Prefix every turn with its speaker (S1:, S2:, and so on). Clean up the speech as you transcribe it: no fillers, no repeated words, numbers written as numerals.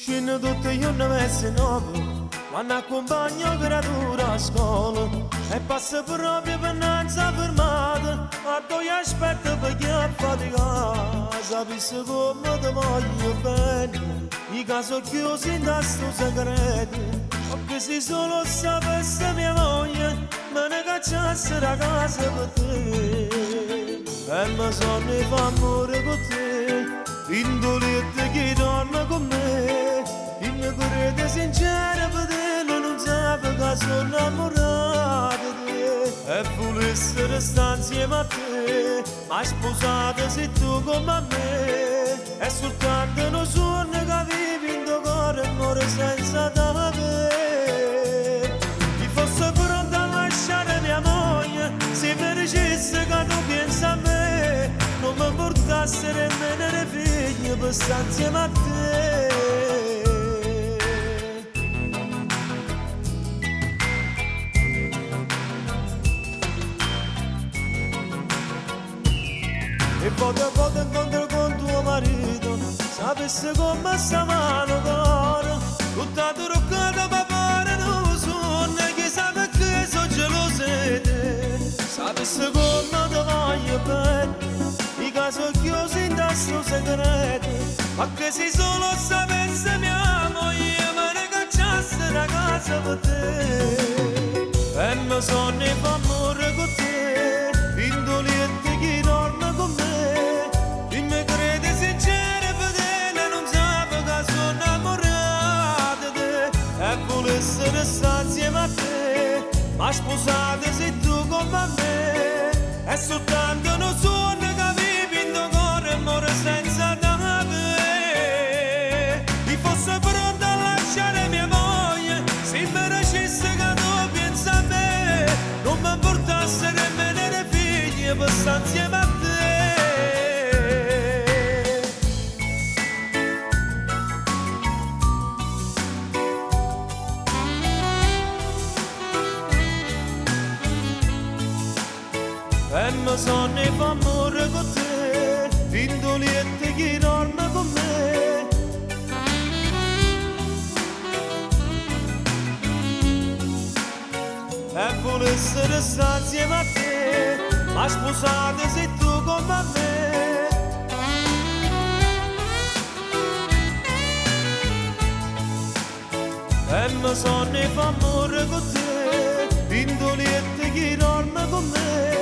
S1: Uscendo tutte io ne messe nuove, quando accompagno creatura a scuola e passa proprio per nanza fermata, ma tu aspetta perché è faticata, sapessi come ti voglio bene, i caso chiusi in questo segreto, o che se solo sapessi mia moglie, me ne cacciasse da casa per te, e mi sono fa amore con te, indolente che dorme con me. Il mio cuore sincero per te non sa che sono innamorato di te e volessi restare insieme a te, ma sposato sei tu come me, è soltanto un sogno che vivi in tuo cuore e muore senza te. Ti fosse pronta a lasciare mia moglie se mi dicesse che tu pensi a me, non mi portassi nemmeno le figlie per stare insieme a te. E volte a volte incontro con tuo marito, sapessi come sta mano cuore, tutta truccata per fare un sogno, chissà perché sono geloso di te, sapessi come ti voglio bene, i casi chiusi in questo segreto, ma che se solo sapessi mia moglie me ne cacciasse da casa per te, e mi sono fa amore con te, indolente chi dorme con me. Volessi restare insieme a te, ma sposate sei tu come me, è soltanto un sogno che vivi in tuo cuore e muore senza te. Ti fosse pronta a lasciare mia moglie, se mi dicesse che tu pensi a me, non mi portassi nemmeno le figlie per stare insieme a te. E mi sono fa amore con te, indolente chi dorme con me. E volessi restare insieme a te, ma sposate sei tu come me. E mi sono fa amore con te, indolente chi dorme con me.